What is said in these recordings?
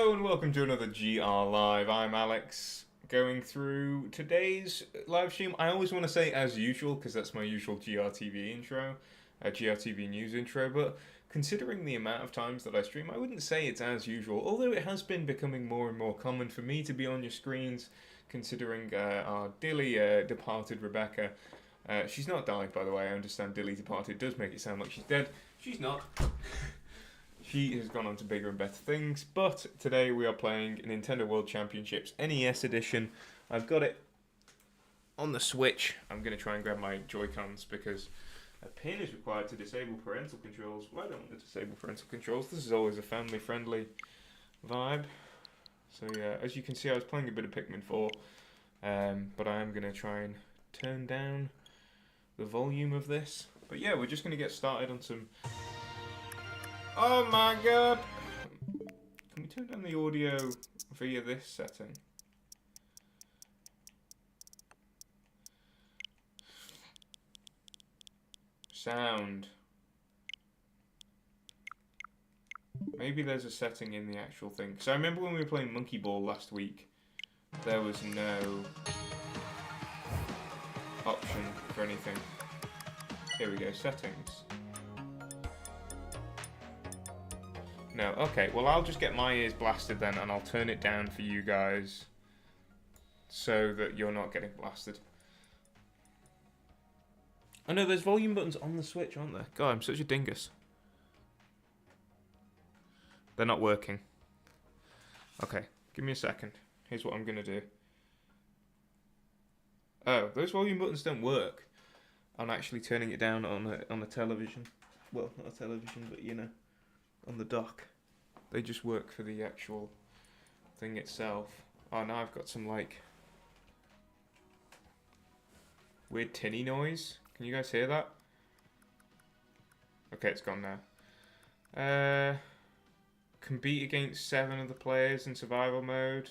Hello and welcome to another GR Live. I'm Alex, going through today's live stream. I always want to say as usual because that's my usual GRTV intro, GRTV news intro, but considering the amount of times that I stream, I wouldn't say it's as usual, although it has been becoming more and more common for me to be on your screens, considering our dearly departed Rebecca. She's not died, by the way. I understand dearly departed does make it sound like she's dead. She's not. She has gone on to bigger and better things, but today we are playing Nintendo World Championships NES edition. I've got it on the Switch. I'm going to try and grab my Joy-Cons because a pin is required to disable parental controls. Well, I don't want to disable parental controls. This is always a family-friendly vibe. So yeah, as you can see, I was playing a bit of Pikmin 4, but I am going to try and turn down the volume of this. But yeah, we're just going to get started on some... Oh my god! Can we turn down the audio via this setting? Sound. Maybe there's a setting in the actual thing. Because I remember when we were playing Monkey Ball last week, there was no option for anything. Here we go, settings. No, okay, well I'll just get my ears blasted then and I'll turn it down for you guys so that you're not getting blasted. Oh no, there's volume buttons on the Switch, aren't there? God, I'm such a dingus. They're not working. Okay, give me a second. Here's what I'm going to do. Oh, those volume buttons don't work on actually turning it down on a television. Well, not a television, but you know. On the dock. They just work for the actual thing itself. Oh, now I've got some like weird tinny noise. Can you guys hear that? Okay, it's gone now. Compete against 7 other players in survival mode.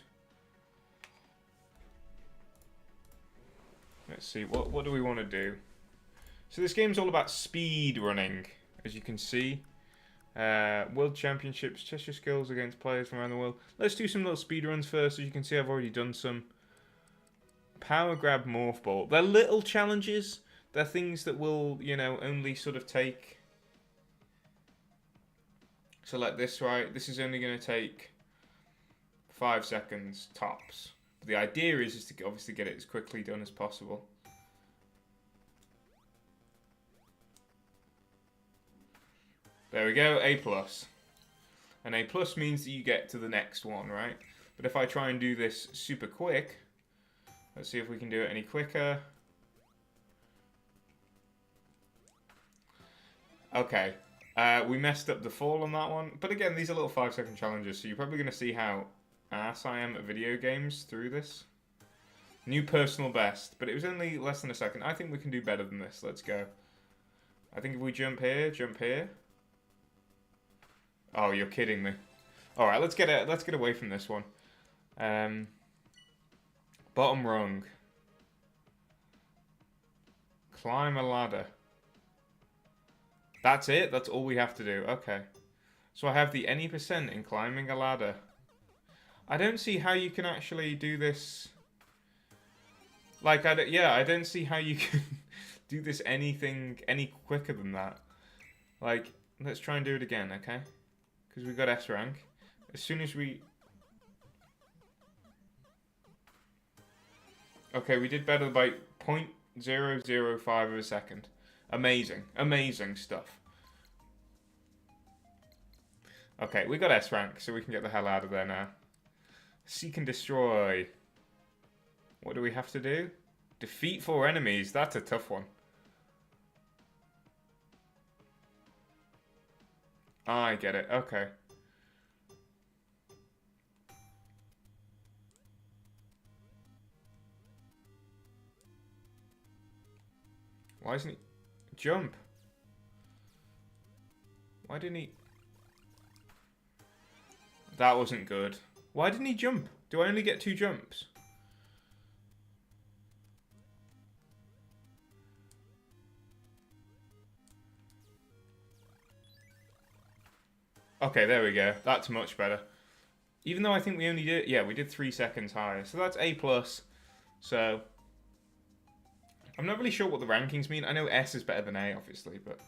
Let's see, what do we want to do? So this game's all about speed running, as you can see. World Championships, test your skills against players from around the world. Let's do some little speed runs first. As you can see, I've already done some. Power Grab Morph Ball. They're little challenges. They're things that will, you know, only sort of take... So like this, right? This is only going to take 5 seconds tops. But the idea is to obviously get it as quickly done as possible. There we go, A+. And A+ means that you get to the next one, right? But if I try and do this super quick, let's see if we can do it any quicker. Okay, we messed up the fall on that one. But again, these are little 5-second challenges, so you're probably going to see how ass I am at video games through this. New personal best, but it was only less than a second. I think we can do better than this. Let's go. I think if we jump here. Oh, you're kidding me. All right, let's get away from this one. Bottom rung. Climb a ladder. That's it? That's all we have to do. Okay. So I have the any % in climbing a ladder. I don't see how you can actually do this. Like, I don't see how you can do this any quicker than that. Like, let's try and do it again, okay? Because we got S rank. As soon as we... Okay, we did better by 0.005 of a second. Amazing. Amazing stuff. Okay, we got S rank, so we can get the hell out of there now. Seek and destroy. What do we have to do? Defeat 4 enemies. That's a tough one. I get it. Okay. Why isn't he... Jump. Why didn't he... That wasn't good. Why didn't he jump? Do I only get 2 jumps? Okay, there we go. That's much better. Even though I think we only did, yeah, we did 3 seconds higher. So that's A+. So I'm not really sure what the rankings mean. I know S is better than A, obviously, but...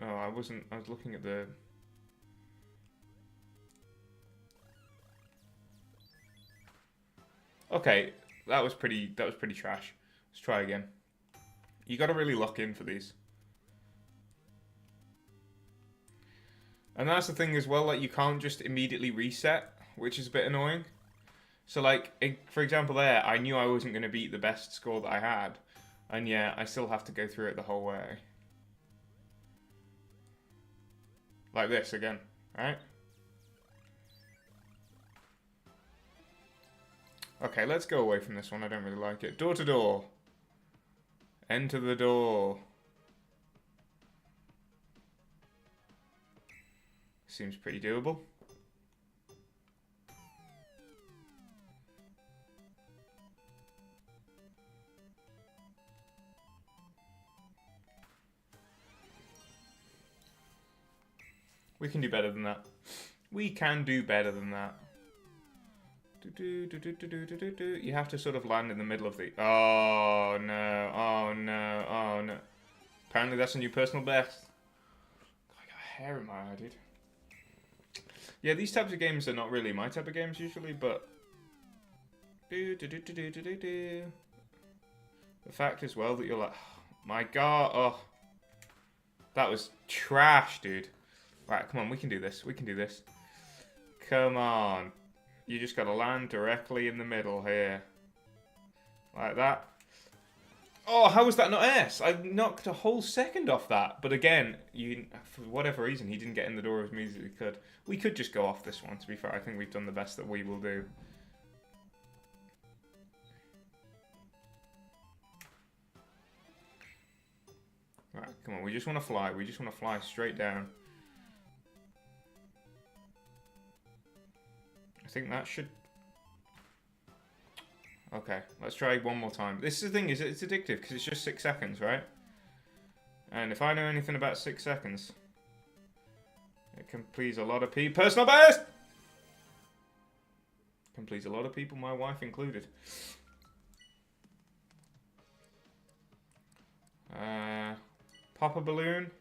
Oh, I was looking at the... Okay, that was pretty trash. Let's try again. You gotta really lock in for these. And that's the thing as well, like, you can't just immediately reset, which is a bit annoying. So, like, for example there, I knew I wasn't going to beat the best score that I had. And yeah, I still have to go through it the whole way. Like this again, right? Okay, let's go away from this one. I don't really like it. Door to door. Enter the door. Seems pretty doable. We can do better than that. We can do better than that. You have to sort of land in the middle of the... Oh, no. Oh, no. Oh, no. Apparently that's a new personal best. I got hair in my eye, dude. Yeah, these types of games are not really my type of games usually, but... The fact as well that you're like... Oh, my God. Oh. That was trash, dude. Right, come on, we can do this. We can do this. Come on. You just gotta land directly in the middle here. Like that. Oh, how was that not S? I knocked a whole second off that. But again, for whatever reason, he didn't get in the door as easy as he could. We could just go off this one, to be fair. I think we've done the best that we will do. Right, come on. We just want to fly. We just want to fly straight down. I think that should... Okay, let's try one more time. This is the thing, is it's addictive, because it's just 6 seconds, right? And if I know anything about 6 seconds, it can please a lot of people. Personal best! Can please a lot of people, my wife included. Pop a balloon.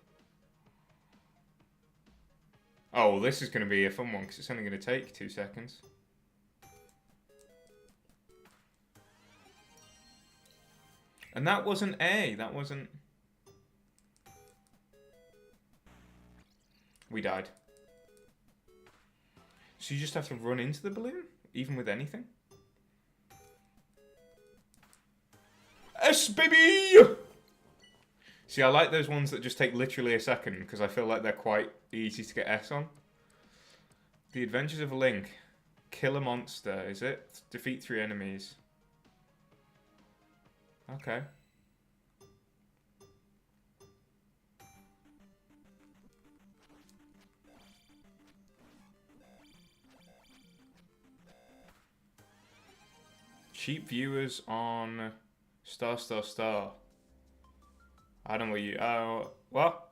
Oh, well, this is going to be a fun one, because it's only going to take 2 seconds. And that wasn't A. That wasn't... We died. So you just have to run into the balloon? Even with anything? S, baby! See, I like those ones that just take literally a second, because I feel like they're quite easy to get S on. The Adventures of Link. Kill a monster, is it? Defeat 3 enemies. Okay. Cheap viewers on star star star. I don't know what you... Oh, what?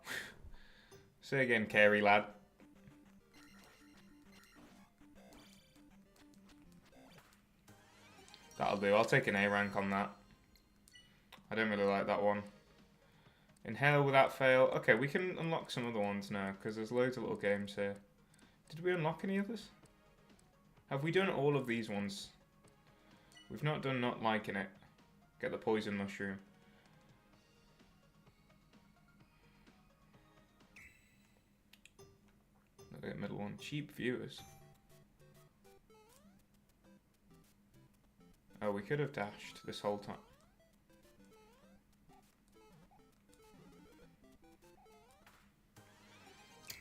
Say again, Carey lad. That'll do. I'll take an A rank on that. I don't really like that one. Inhale without fail. Okay, we can unlock some other ones now, because there's loads of little games here. Did we unlock any others? Have we done all of these ones? We've not done not liking it. Get the poison mushroom. Look at the middle one. Cheap viewers. Oh, we could have dashed this whole time.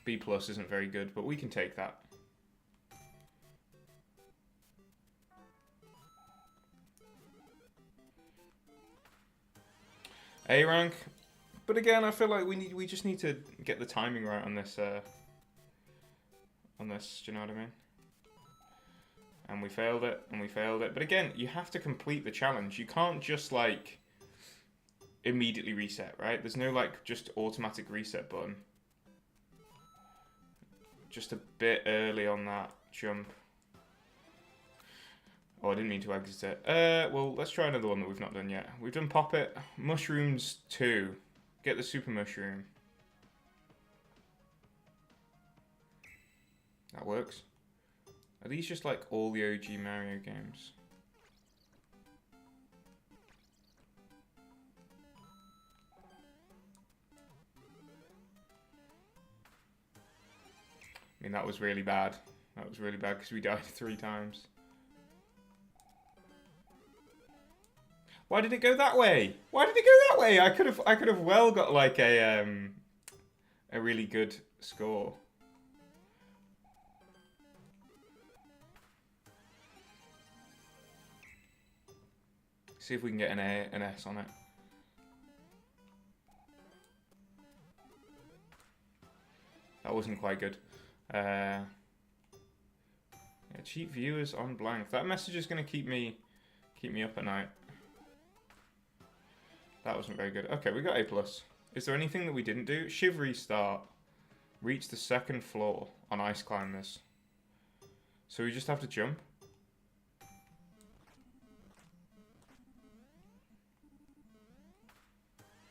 B plus isn't very good, but we can take that. A rank, but again, I feel like we just need to get the timing right on this. Do you know what I mean? And we failed it, and we failed it. But again, you have to complete the challenge. You can't just like immediately reset, right? There's no like just automatic reset button. just a bit early on that jump. Oh, I didn't mean to exit it. Well, let's try another one that we've not done yet. We've done Pop It. Mushrooms 2. Get the super mushroom. That works. Are these just like all the OG Mario games? I mean, that was really bad. That was really bad because we died 3 times. Why did it go that way? Why did it go that way? I could have well got like a really good score. See if we can get an A, an S on it. That wasn't quite good. Yeah, cheap viewers on blank. That message is gonna keep me up at night. That wasn't very good. Okay, we got A+. Is there anything that we didn't do? Shivery start. Reach the 2nd floor on ice climbers. So we just have to jump.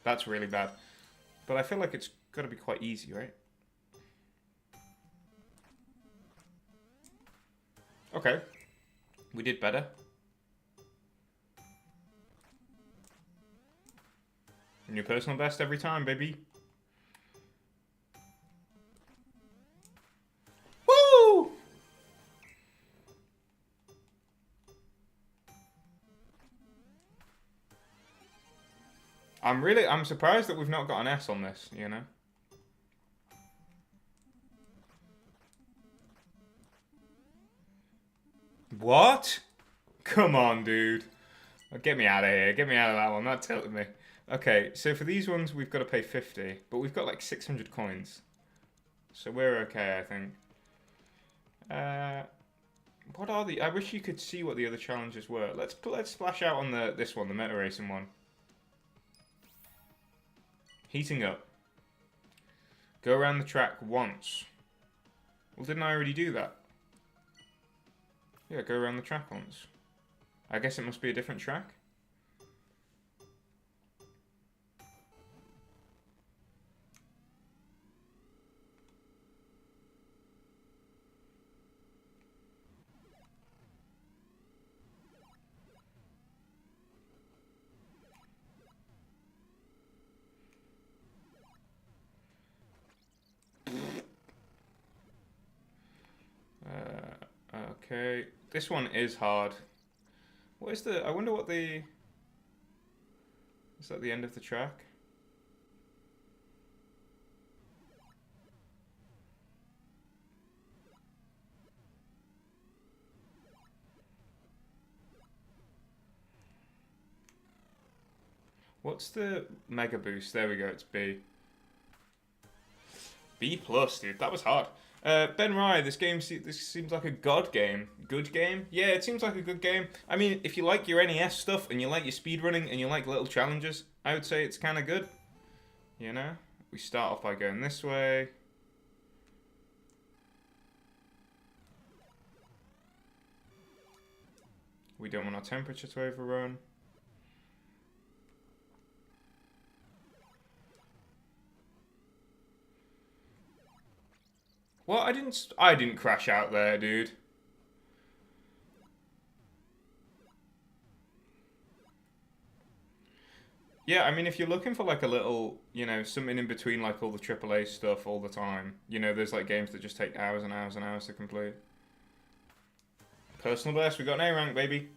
That's really bad. But I feel like it's got to be quite easy, right? Okay. We did better. New personal best every time, baby. Woo! I'm surprised that we've not got an S on this, you know? What? Come on, dude. Get me out of here. Get me out of that one. That tilted me. Okay, so for these ones, we've got to pay 50, but we've got like 600 coins. So we're okay, I think. What are the... I wish you could see what the other challenges were. Let's splash out on this one, the meta racing one. Heating up. Go around the track once. Well, didn't I already do that? Yeah, go around the track once. I guess it must be a different track. Okay, this one is hard. What is the... I wonder what the... Is that the end of the track? What's the mega boost? There we go, it's B. B+, dude, that was hard. Ben Rye, this seems like a god game. Good game? Yeah, it seems like a good game. I mean, if you like your NES stuff and you like your speedrunning and you like little challenges, I would say it's kind of good. You know? We start off by going this way. We don't want our temperature to overrun. Well, I didn't crash out there, dude. Yeah, I mean, if you're looking for like a little, you know, something in between like all the AAA stuff all the time, you know, there's like games that just take hours and hours and hours to complete. Personal best, we got an A rank, baby.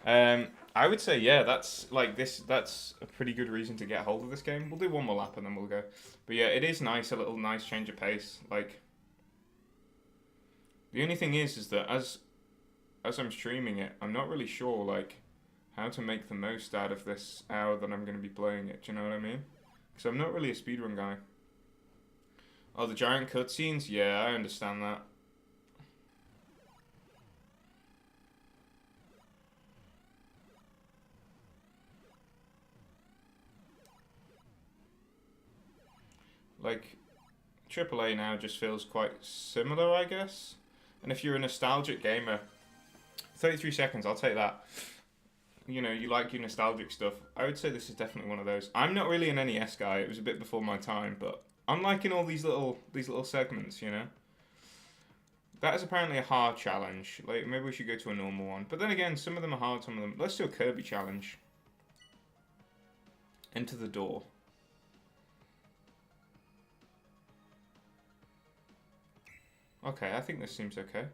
I would say, yeah, that's a pretty good reason to get hold of this game. We'll do one more lap and then we'll go. But yeah, it is nice, a little nice change of pace. Like, the only thing is that as I'm streaming it, I'm not really sure, like, how to make the most out of this hour that I'm going to be playing it. Do you know what I mean? Because I'm not really a speedrun guy. Oh, the giant cutscenes? Yeah, I understand that. Like, AAA now just feels quite similar, I guess. And if you're a nostalgic gamer, 33 seconds, I'll take that. You know, you like your nostalgic stuff. I would say this is definitely one of those. I'm not really an NES guy. It was a bit before my time, but I'm liking all these little segments, you know. That is apparently a hard challenge. Like, maybe we should go to a normal one. But then again, some of them are hard, some of them... Let's do a Kirby challenge. Enter the door. Okay, I think this seems okay.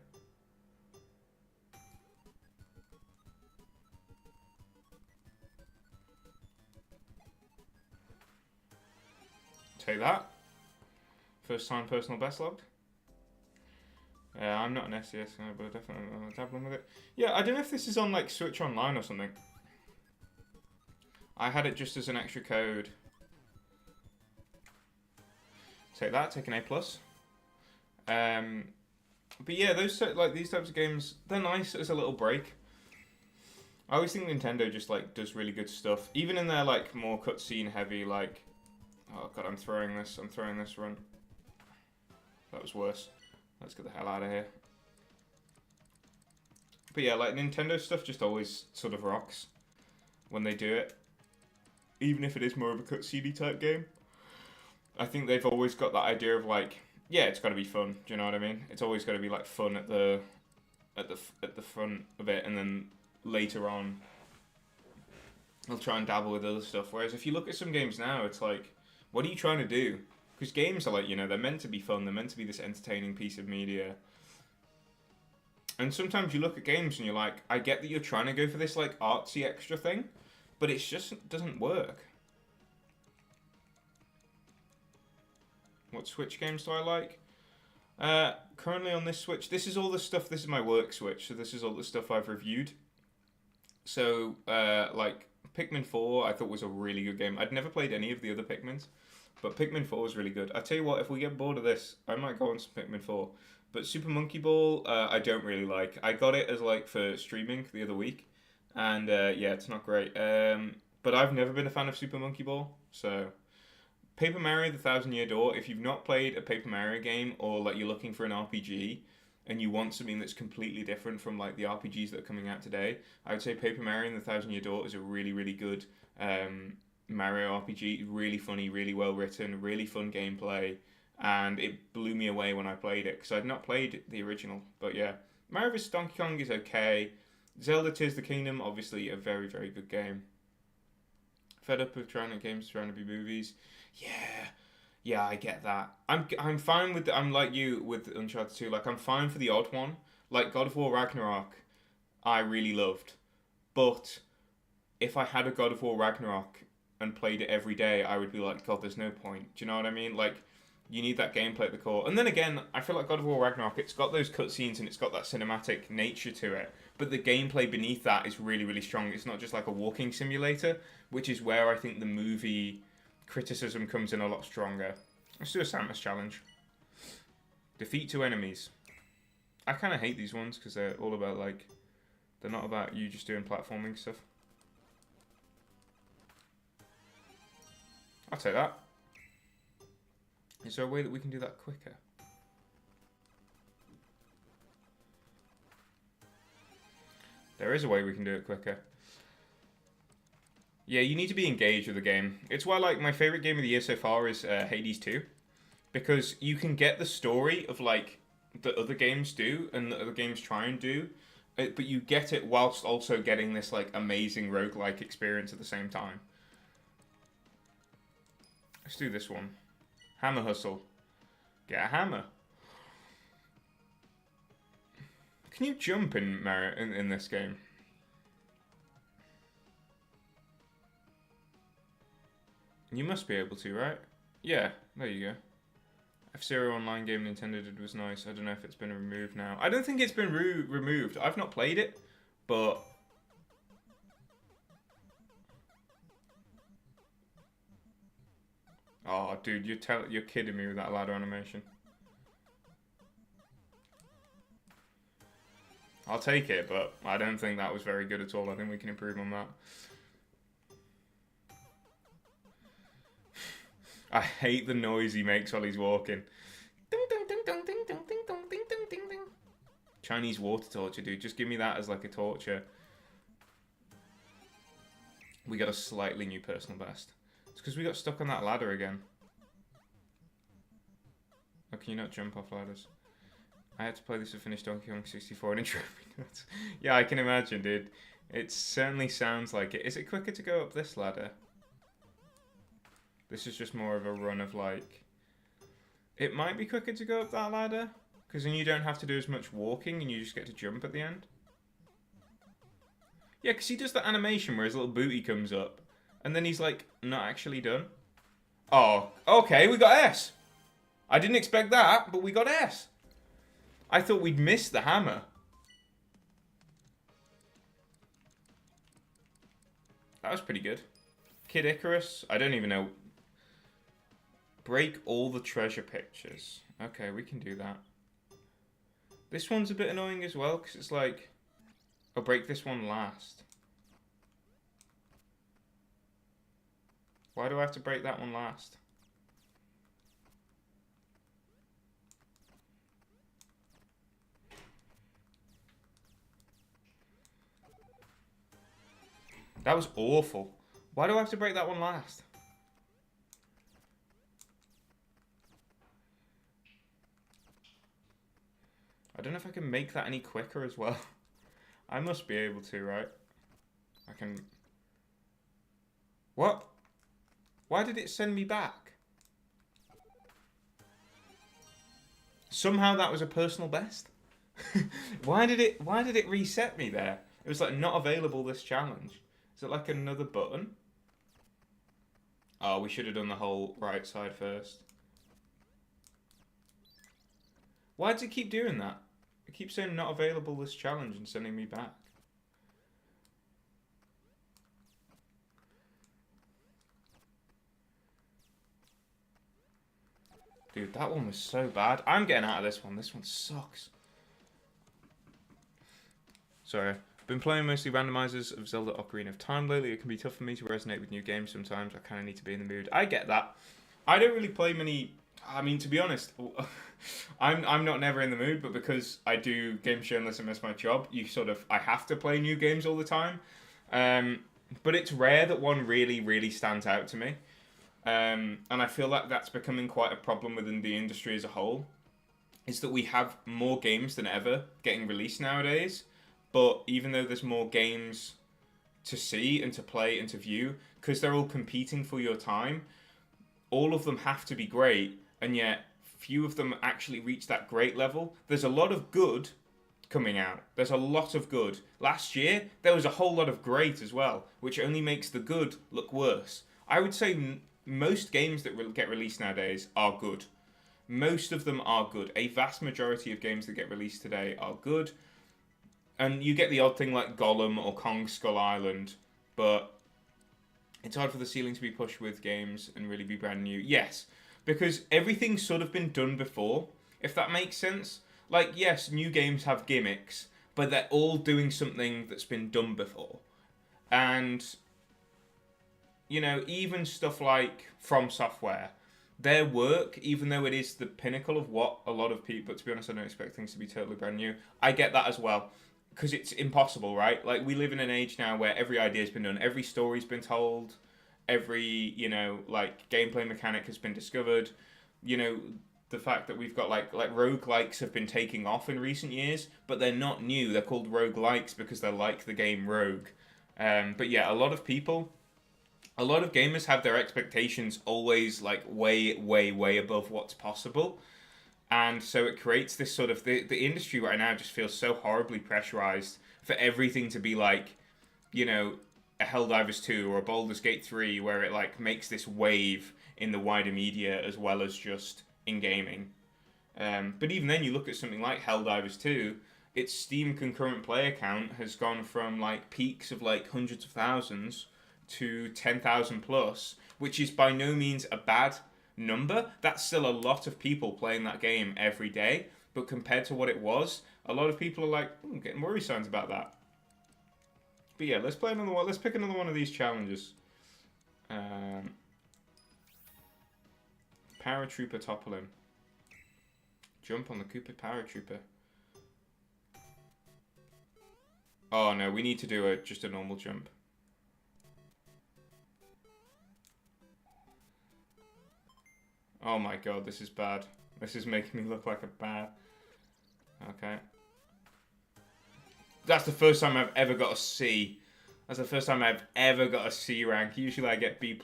Take that. First time personal best logged. I'm not an SES guy, but definitely dabbling with it. Yeah, I don't know if this is on like Switch Online or something. I had it just as an extra code. Take that, take an A+. But yeah, these types of games, they're nice as a little break. I always think Nintendo just like does really good stuff, even in their like more cutscene heavy, like, oh god, I'm throwing this run. That was worse. Let's get the hell out of here. But yeah, like Nintendo stuff just always sort of rocks when they do it, even if it is more of a cutscene type game. I think they've always got that idea of like, yeah, it's got to be fun. Do you know what I mean? It's always got to be like fun at the front of it, and then later on, they'll try and dabble with other stuff. Whereas if you look at some games now, it's like, what are you trying to do? Because games are like, you know, they're meant to be fun. They're meant to be this entertaining piece of media. And sometimes you look at games and you're like, I get that you're trying to go for this like artsy extra thing, but it just doesn't work. What Switch games do I like? Currently on this Switch, this is all the stuff, this is my work Switch, so this is all the stuff I've reviewed. So, like, Pikmin 4 I thought was a really good game. I'd never played any of the other Pikmins, but Pikmin 4 was really good. I tell you what, if we get bored of this, I might go on some Pikmin 4. But Super Monkey Ball, I don't really like. I got it as, like, for streaming the other week, and, yeah, it's not great. But I've never been a fan of Super Monkey Ball, so... Paper Mario: The Thousand Year Door, if you've not played a Paper Mario game, or like you're looking for an RPG and you want something that's completely different from like the RPGs that are coming out today, I would say Paper Mario and The Thousand Year Door is a really, really good Mario RPG. Really funny, really well written, really fun gameplay, and it blew me away when I played it because I'd not played the original. But yeah, Mario vs Donkey Kong is okay. Zelda Tears of the Kingdom, obviously a very, very good game. Fed up of games trying to be movies. Yeah, I get that. I'm fine with I'm like you with Uncharted 2. Like I'm fine for the odd one. Like God of War Ragnarok, I really loved. But if I had a God of War Ragnarok and played it every day, I would be like, God, there's no point. Do you know what I mean? Like you need that gameplay at the core. And then again, I feel like God of War Ragnarok, it's got those cutscenes and it's got that cinematic nature to it. But the gameplay beneath that is really, really strong. It's not just like a walking simulator, which is where I think the movie criticism comes in a lot stronger. Let's do a Samus challenge. Defeat 2 enemies. I kind of hate these ones because they're all about like, they're not about you just doing platforming stuff. I'll take that. Is there a way that we can do that quicker? There is a way we can do it quicker. Yeah, you need to be engaged with the game. It's why, like, my favorite game of the year so far is Hades 2. Because you can get the story of, like, the other games do, and the other games try and do, but you get it whilst also getting this, like, amazing roguelike experience at the same time. Let's do this one. Hammer Hustle. Get a hammer. Can you jump in Mario in this game? You must be able to, right? Yeah, there you go. F-Zero online game Nintendo did was nice. I don't know if it's been removed now. I don't think it's been removed. I've not played it, but... Oh, dude, you're kidding me with that ladder animation. I'll take it, but I don't think that was very good at all. I think we can improve on that. I hate the noise he makes while he's walking. Chinese water torture, dude. Just give me that as like a torture. We got a slightly new personal best. It's because we got stuck on that ladder again. Oh, can you not jump off ladders? I had to play this to finish Donkey Kong 64 in trophy nuts. Yeah, I can imagine, dude. It certainly sounds like it. Is it quicker to go up this ladder? This is just more of a run of like... It might be quicker to go up that ladder, because then you don't have to do as much walking and you just get to jump at the end. Yeah, because he does that animation where his little booty comes up, and then he's like, not actually done. Oh, okay, we got S. I didn't expect that, but we got S. I thought we'd missed the hammer. That was pretty good. Kid Icarus, I don't even know. Break all the treasure pictures. Okay, we can do that. This one's a bit annoying as well, because it's like... I'll break this one last. Why do I have to break that one last? That was awful. Why do I have to break that one last? I don't know if I can make that any quicker as well. I must be able to, right? I can... What? Why did it send me back? Somehow that was a personal best? Why did it reset me there? It was like not available this challenge. Is it like another button? Oh, we should have done the whole right side first. Why does it keep doing that? It keeps saying not available this challenge and sending me back. Dude, that one was so bad. I'm getting out of this one. This one sucks. Sorry. Been playing mostly randomizers of Zelda Ocarina of Time lately. It can be tough for me to resonate with new games sometimes. I kind of need to be in the mood. I get that. I don't really play many... I mean, to be honest, I'm not never in the mood, but because I do game journalism as my job, I have to play new games all the time. But it's rare that one really, really stands out to me. And I feel like that's becoming quite a problem within the industry as a whole. Is that we have more games than ever getting released nowadays. But even though there's more games to see and to play and to view, because they're all competing for your time, all of them have to be great, and yet few of them actually reach that great level. There's a lot of good coming out. There's a lot of good. Last year, there was a whole lot of great as well, which only makes the good look worse. I would say most games that get released nowadays are good. Most of them are good. A vast majority of games that get released today are good. And you get the odd thing like Gollum or Kong Skull Island, but it's hard for the ceiling to be pushed with games and really be brand new. Yes, because everything's sort of been done before, if that makes sense. Like, yes, new games have gimmicks, but they're all doing something that's been done before. And, you know, even stuff like From Software, their work, even though it is the pinnacle of what a lot of people, but to be honest, I don't expect things to be totally brand new. I get that as well. Because it's impossible, right? Like, we live in an age now where every idea's been done, every story's been told, every, you know, like, gameplay mechanic has been discovered. You know, the fact that we've got, like roguelikes have been taking off in recent years, but they're not new. They're called roguelikes because they're like the game Rogue. But yeah, a lot of gamers have their expectations always, like, way, way, way above what's possible. And so it creates this sort of... The industry right now just feels so horribly pressurized for everything to be like, you know, a Helldivers 2 or a Baldur's Gate 3, where it, like, makes this wave in the wider media as well as just in gaming. But even then, you look at something like Helldivers 2, its Steam concurrent player count has gone from, like, peaks of, like, hundreds of thousands to 10,000 plus, which is by no means a bad number. That's still a lot of people playing that game every day, but compared to what it was, a lot of people are like, getting worry signs about that. But yeah, let's play another one. Let's pick another one of these challenges. Paratrooper toppling. Jump on the Koopa Paratrooper. Oh no, we need to do just a normal jump. Oh my god, this is bad. This is making me look like a bad. Okay. That's the first time I've ever got a C. That's the first time I've ever got a C rank. Usually I get B++.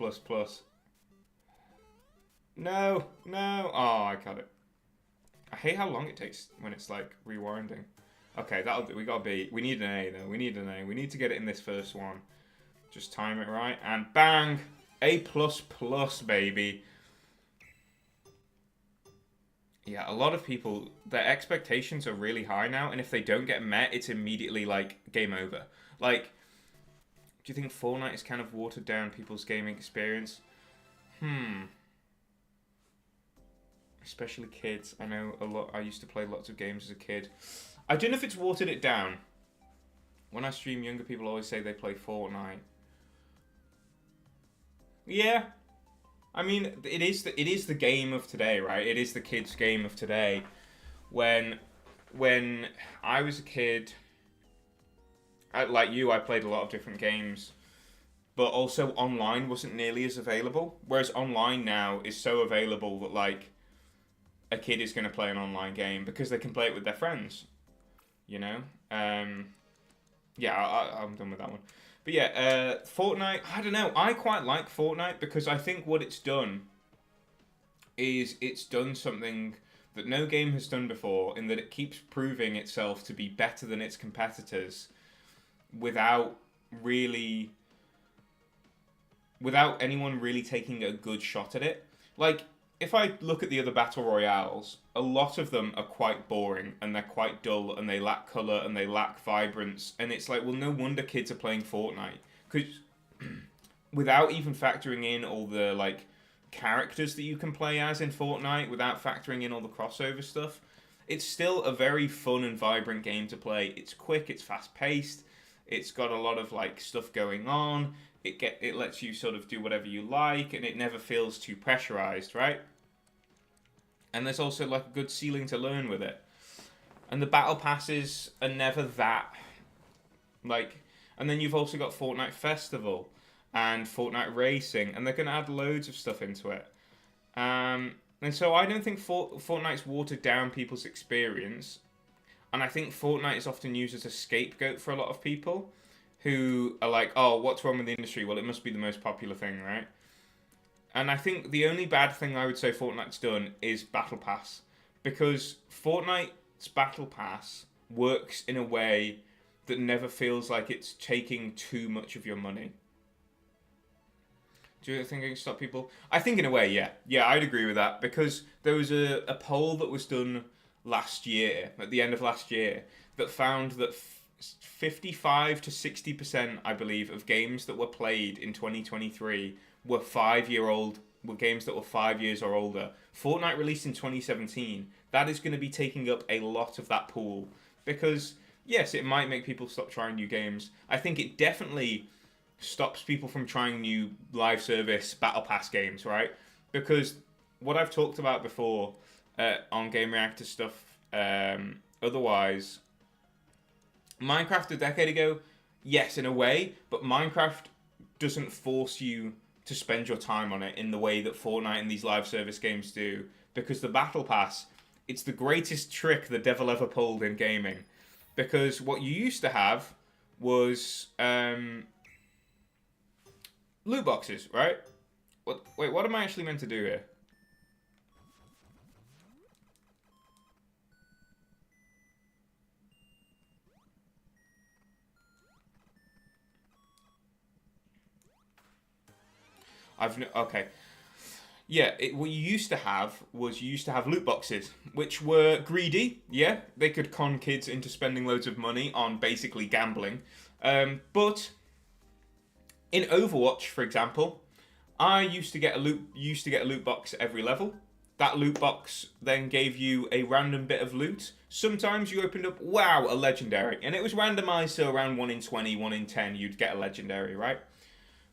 No, no. Oh, I got it. I hate how long it takes when it's like rewinding. Okay, that'll do. We got a B. We need an A though. We need an A. We need to get it in this first one. Just time it right and bang! A++, baby. Yeah, a lot of people, their expectations are really high now, and if they don't get met, it's immediately like game over. Like, do you think Fortnite has kind of watered down people's gaming experience? Especially kids. I know a lot. I used to play lots of games as a kid. I don't know if it's watered it down. When I stream, younger people always say they play Fortnite. Yeah. I mean, it is the game of today, right? It is the kids' game of today. When I was a kid, like you, I played a lot of different games, but also online wasn't nearly as available. Whereas online now is so available that like a kid is going to play an online game because they can play it with their friends. You know? Yeah, I'm done with that one. But yeah, Fortnite, I don't know. I quite like Fortnite because I think what it's done is it's done something that no game has done before in that it keeps proving itself to be better than its competitors without anyone really taking a good shot at it. Like, if I look at the other battle royales, a lot of them are quite boring and they're quite dull and they lack colour and they lack vibrance. And it's like, well, no wonder kids are playing Fortnite. Because without even factoring in all the like characters that you can play as in Fortnite, without factoring in all the crossover stuff, it's still a very fun and vibrant game to play. It's quick, it's fast paced, it's got a lot of like stuff going on. It lets you sort of do whatever you like, and it never feels too pressurized, right? And there's also like a good ceiling to learn with it. And the battle passes are never that like. And then you've also got Fortnite Festival and Fortnite Racing, and they're going to add loads of stuff into it. And so I don't think Fortnite's watered down people's experience, and I think Fortnite is often used as a scapegoat for a lot of people who are like, oh, what's wrong with the industry? Well, it must be the most popular thing, right? And I think the only bad thing I would say Fortnite's done is Battle Pass. Because Fortnite's Battle Pass works in a way that never feels like it's taking too much of your money. Do you think it can stop people? I think in a way, yeah. Yeah, I'd agree with that. Because there was a poll that was done last year, at the end of last year, that found that 55 to 60%, I believe, of games that were played in 2023 were were games that were 5 years or older. Fortnite released in 2017. That is going to be taking up a lot of that pool. Because, yes, it might make people stop trying new games. I think it definitely stops people from trying new live service Battle Pass games, right? Because what I've talked about before on Game Reactor stuff, otherwise, Minecraft a decade ago, yes, in a way, but Minecraft doesn't force you to spend your time on it in the way that Fortnite and these live service games do. Because the Battle Pass, it's the greatest trick the devil ever pulled in gaming. Because what you used to have was loot boxes, right? Wait, what am I actually meant to do here? Okay. Yeah, what you used to have was you used to have loot boxes, which were greedy. Yeah, they could con kids into spending loads of money on basically gambling. But in Overwatch, for example, I used to get a loot box at every level. That loot box then gave you a random bit of loot. Sometimes you opened up, wow, a legendary, and it was randomized, so around 1 in 20, 1 in 10, you'd get a legendary, right?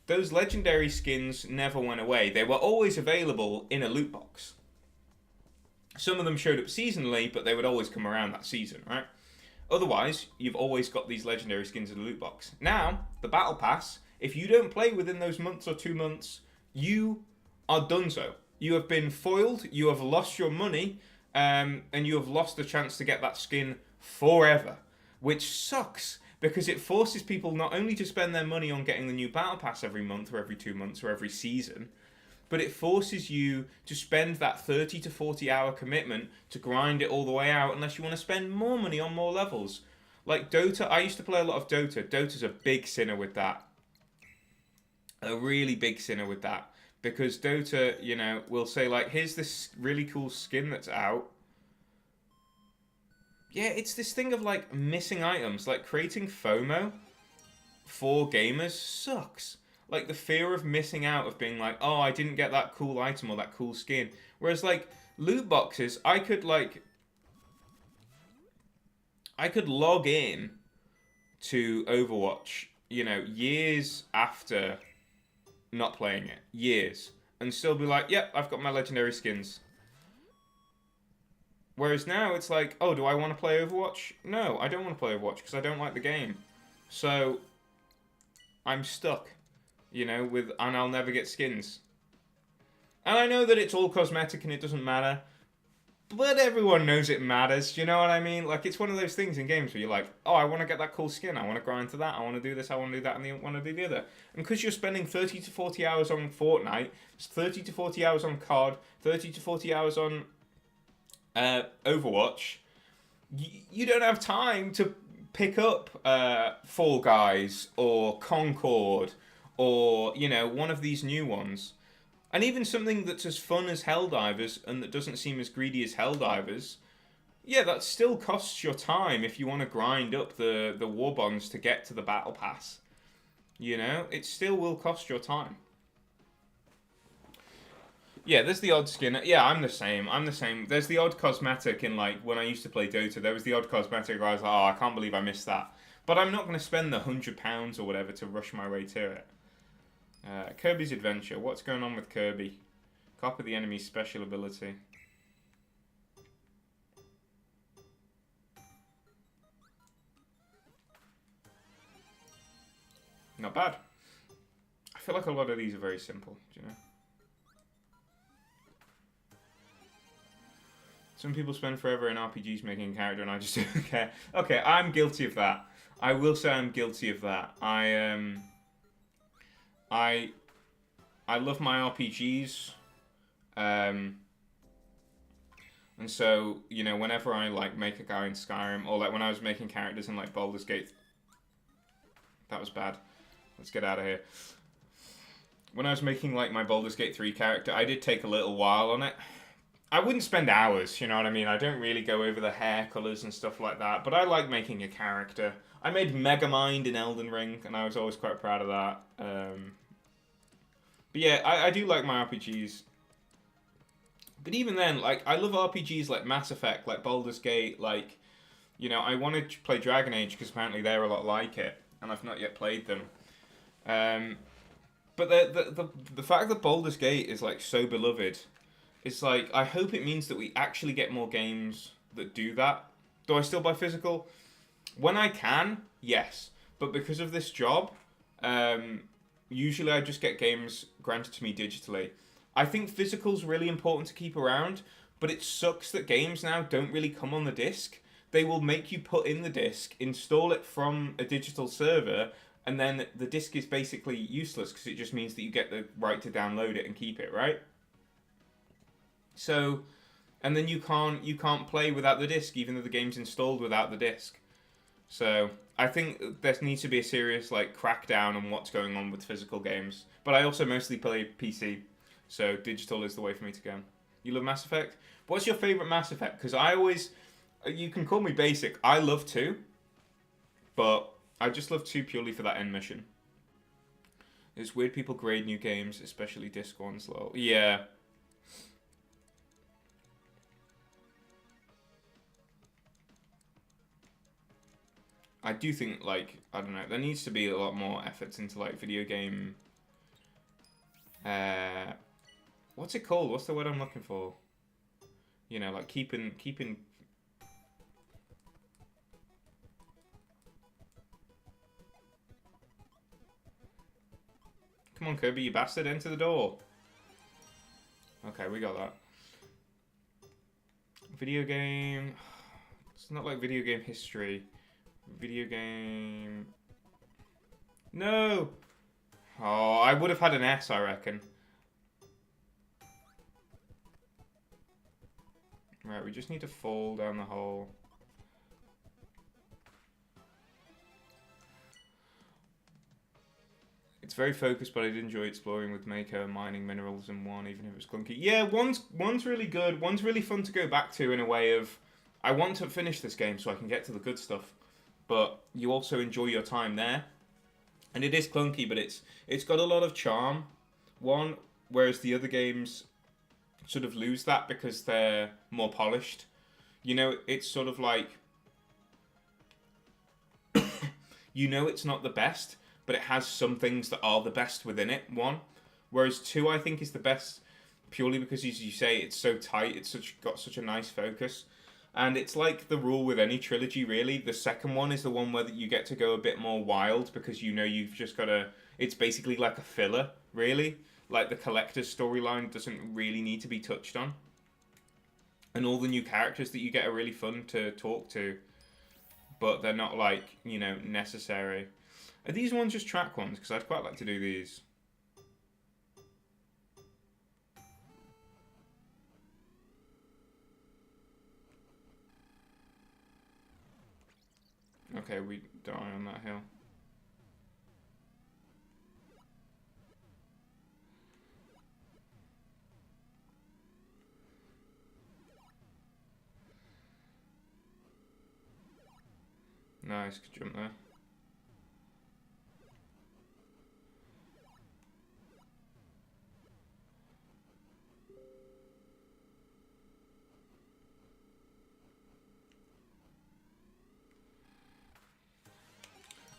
Those legendary skins never went away. They were always available in a loot box. Some of them showed up seasonally, but they would always come around that season, right? Otherwise, you've always got these legendary skins in the loot box. Now, the battle pass, if you don't play within those months or 2 months, you are done so. You have been foiled, you have lost your money, and you have lost the chance to get that skin forever. Which sucks, because it forces people not only to spend their money on getting the new battle pass every month or every 2 months or every season, but it forces you to spend that 30 to 40 hour commitment to grind it all the way out unless you want to spend more money on more levels. Like Dota, I used to play a lot of Dota. Dota's a big sinner with that. A really big sinner with that. Because Dota, will say, like, here's this really cool skin that's out. Yeah, it's this thing of, like, missing items. Like, creating FOMO for gamers sucks. Like, the fear of missing out, of being like, oh, I didn't get that cool item or that cool skin. Whereas, like, loot boxes, I could log in to Overwatch, years after not playing it. Years. And still be like, yep, I've got my legendary skins. Whereas now, it's like, oh, do I want to play Overwatch? No, I don't want to play Overwatch because I don't like the game. So, I'm stuck. And I'll never get skins. And I know that it's all cosmetic and it doesn't matter, but everyone knows it matters, do you know what I mean? Like, it's one of those things in games where you're like, oh, I want to get that cool skin, I want to grind to that, I want to do this, I want to do that, and I want to do the other. And because you're spending 30 to 40 hours on Fortnite, 30 to 40 hours on COD, 30 to 40 hours on Overwatch, you don't have time to pick up Fall Guys or Concord or, one of these new ones. And even something that's as fun as Helldivers and that doesn't seem as greedy as Helldivers, yeah, that still costs your time if you want to grind up the war bonds to get to the battle pass. It still will cost your time. Yeah, there's the odd skin. Yeah, I'm the same. There's the odd cosmetic in, like, when I used to play Dota, there was the odd cosmetic where I was like, oh, I can't believe I missed that. But I'm not going to spend the £100 or whatever to rush my way to it. Kirby's Adventure. What's going on with Kirby? Copy the enemy's special ability. Not bad. I feel like a lot of these are very simple, do you know? Some people spend forever in RPGs making a character and I just don't care. Okay, I'm guilty of that. I will say I'm guilty of that. I love my RPGs. And so, whenever I, like, make a guy in Skyrim, or, like, when I was making characters in, like, Baldur's Gate... That was bad. Let's get out of here. When I was making, like, my Baldur's Gate 3 character, I did take a little while on it. I wouldn't spend hours, you know what I mean? I don't really go over the hair colours and stuff like that, but I like making a character. I made Megamind in Elden Ring, and I was always quite proud of that. But yeah, I do like my RPGs. But even then, like, I love RPGs like Mass Effect, like Baldur's Gate, like, I wanted to play Dragon Age because apparently they're a lot like it, and I've not yet played them. But the fact that Baldur's Gate is, like, so beloved, it's like, I hope it means that we actually get more games that do that. Do I still buy physical? When I can, yes. But because of this job, usually I just get games granted to me digitally. I think physical's really important to keep around, but it sucks that games now don't really come on the disc. They will make you put in the disc, install it from a digital server, and then the disc is basically useless because it just means that you get the right to download it and keep it, right? So, and then you can't play without the disc, even though the game's installed without the disc. So, I think there needs to be a serious, like, crackdown on what's going on with physical games. But I also mostly play PC, so digital is the way for me to go. You love Mass Effect? What's your favourite Mass Effect? Because you can call me basic, I love 2, but I just love 2 purely for that end mission. It's weird people grade new games, especially disc ones, lol. Yeah. I do think, like, I don't know, there needs to be a lot more efforts into, like, video game... what's it called? What's the word I'm looking for? Like, keeping Come on, Kirby, you bastard, enter the door. Okay, we got that. Video game... It's not like video game history. Video game... No! Oh, I would have had an S, I reckon. Right, we just need to fall down the hole. It's very focused, but I did enjoy exploring with Mako and mining minerals in one, even if it was clunky. Yeah, one's really good. One's really fun to go back to in a way of, I want to finish this game so I can get to the good stuff. But you also enjoy your time there. And it is clunky, but it's got a lot of charm. One, whereas the other games sort of lose that because they're more polished. You know, it's sort of like... you know it's not the best, but it has some things that are the best within it, one. Whereas 2, I think, is the best purely because, as you say, it's so tight, it's got such a nice focus. And it's like the rule with any trilogy, really. The second one is the one where you get to go a bit more wild because you know you've just got to... It's basically like a filler, really. Like, the collector's storyline doesn't really need to be touched on. And all the new characters that you get are really fun to talk to. But they're not, like, you know, necessary. Are these ones just track ones? Because I'd quite like to do these. Okay, we die on that hill. Nice, good jump there.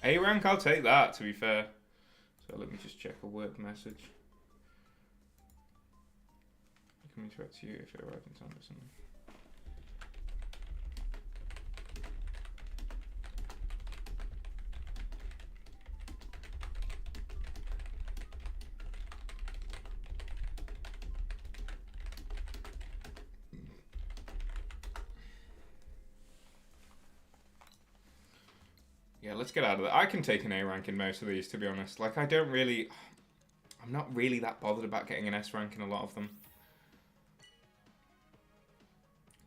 A rank, I'll take that, to be fair. So let me just check a work message. I can interact to you if it arrives in time or something. Yeah, let's get out of that. I can take an A rank in most of these, to be honest. Like, I'm not really that bothered about getting an S rank in a lot of them.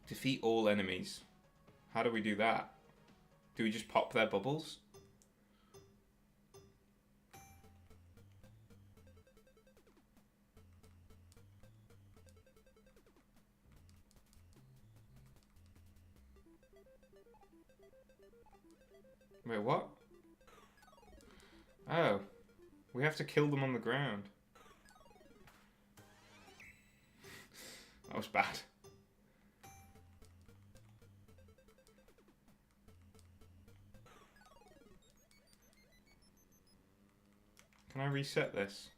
Defeat all enemies. How do we do that? Do we just pop their bubbles? Wait, what? Oh. We have to kill them on the ground. That was bad. Can I reset this?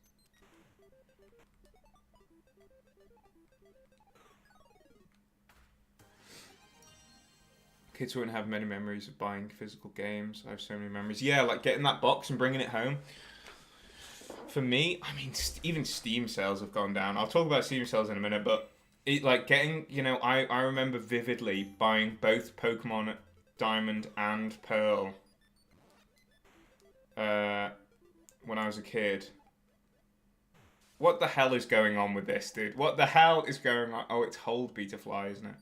Kids wouldn't have many memories of buying physical games. I have so many memories. Yeah, like getting that box and bringing it home. For me, I mean, even Steam sales have gone down. I'll talk about Steam sales in a minute, but it like getting, you know, I remember vividly buying both Pokemon Diamond and Pearl when I was a kid. What the hell is going on with this, dude? What the hell is going on? Oh, it's Hold B to fly, isn't it?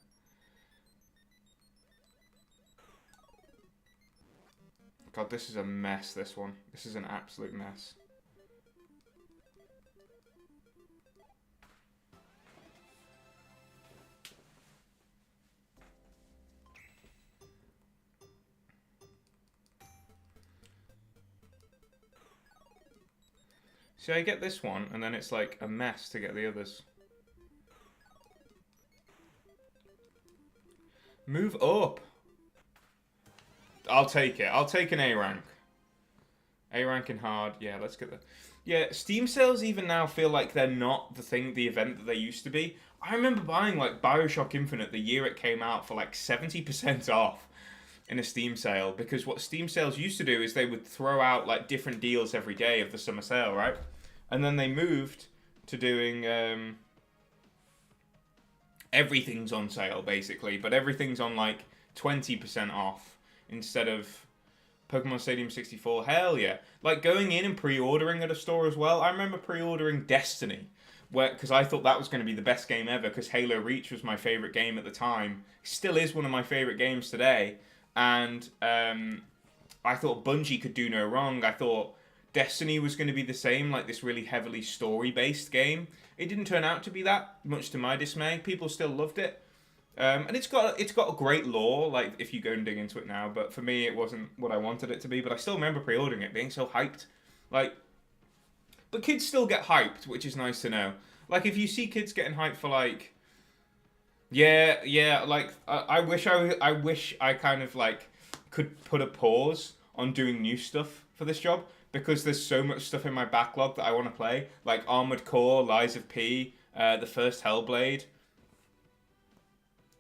God, this is a mess, this one. This is an absolute mess. See, I get this one, and then it's like a mess to get the others. Move up! I'll take it. I'll take an A rank. A rank in hard. Yeah, let's get the... Yeah, Steam sales even now feel like they're not the event that they used to be. I remember buying like Bioshock Infinite the year it came out for like 70% off in a Steam sale. Because what Steam sales used to do is they would throw out like different deals every day of the summer sale, right? and then they moved to doing everything's on sale basically, but everything's on like 20% off instead of Pokemon Stadium 64. Hell yeah! Like going in and pre-ordering at a store as well. I remember pre-ordering Destiny, because I thought that was going to be the best game ever. Because Halo Reach was my favorite game at the time, still is one of my favorite games today, and I thought Bungie could do no wrong. I thought Destiny was going to be the same, like this really heavily story-based game. It didn't turn out to be that, much to my dismay. People still loved it. And it's got a great lore, like if you go and dig into it now. But for me, it wasn't what I wanted it to be. But I still remember pre-ordering it, being so hyped. Like, but kids still get hyped, which is nice to know. Like if you see kids getting hyped for like, yeah, like I wish I kind of like could put a pause on doing new stuff for this job, because there's so much stuff in my backlog that I want to play, like Armored Core, Lies of P, the first Hellblade.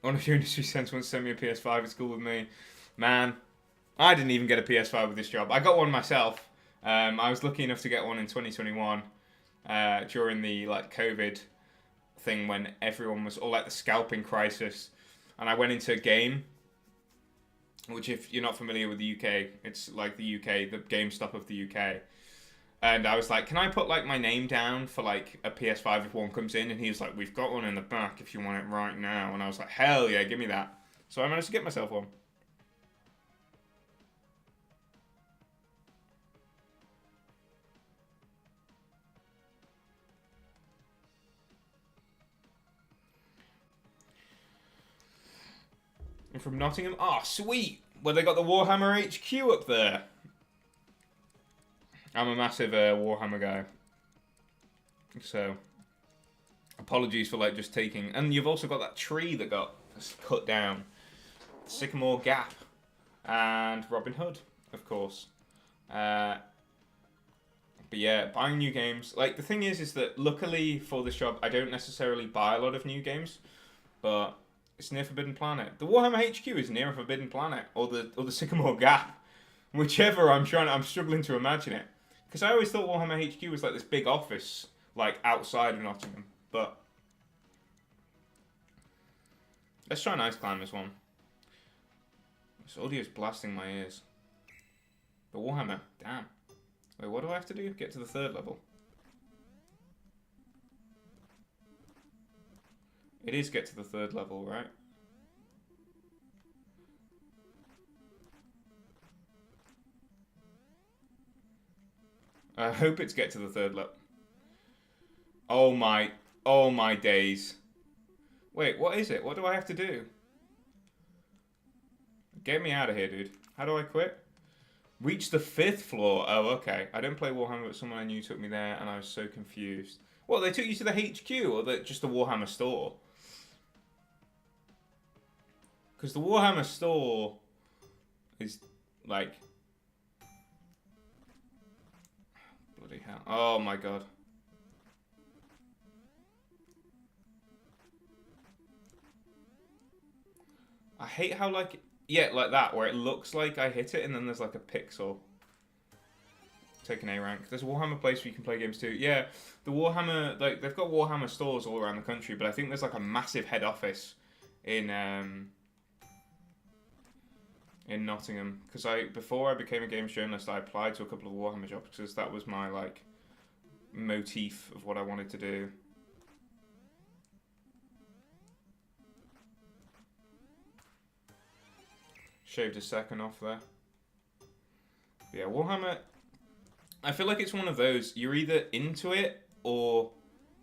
One of your industry sense wants to send me a PS5. It's cool with me. Man, I didn't even get a PS5 with this job. I got one myself. I was lucky enough to get one in 2021 during the like COVID thing when everyone was all like the scalping crisis, and I went into a game, which if you're not familiar with the UK, it's like the UK, the GameStop of the UK. And I was like, can I put like my name down for like a PS5 if one comes in? And he was like, we've got one in the back if you want it right now. And I was like, hell yeah, give me that. So I managed to get myself one. And from Nottingham, oh sweet, well they got the Warhammer HQ up there. I'm a massive Warhammer guy, so apologies for like just taking. And you've also got that tree that got cut down, Sycamore Gap, and Robin Hood, of course. But yeah, buying new games. Like the thing is that luckily for this job, I don't necessarily buy a lot of new games, but it's near Forbidden Planet. The Warhammer HQ is near a Forbidden Planet, or the Sycamore Gap, whichever. I'm struggling to imagine it. Because I always thought Warhammer HQ was like this big office, like outside of Nottingham. But let's try an Ice Climbers one. This audio is blasting my ears. The Warhammer, damn. Wait, what do I have to do? Get to the 3rd level. It is get to the 3rd level, right? I hope it's get to the 3rd level. Oh my days. Wait, what is it? What do I have to do? Get me out of here, dude. How do I quit? Reach the 5th floor. Oh, okay. I don't play Warhammer, but someone I knew took me there, and I was so confused. What, they took you to the HQ, or just the Warhammer store? Because the Warhammer store is, like... Bloody hell. Oh my god. I hate how, like... Yeah, like that, where it looks like I hit it, and then there's, like, a pixel. Take an A rank. There's a Warhammer place where you can play games too. Yeah, the Warhammer... Like, they've got Warhammer stores all around the country, but I think there's, like, a massive head office in Nottingham, because before I became a games journalist, I applied to a couple of Warhammer jobs because that was my like motif of what I wanted to do. Shaved a second off there. But yeah, Warhammer. I feel like it's one of those. You're either into it or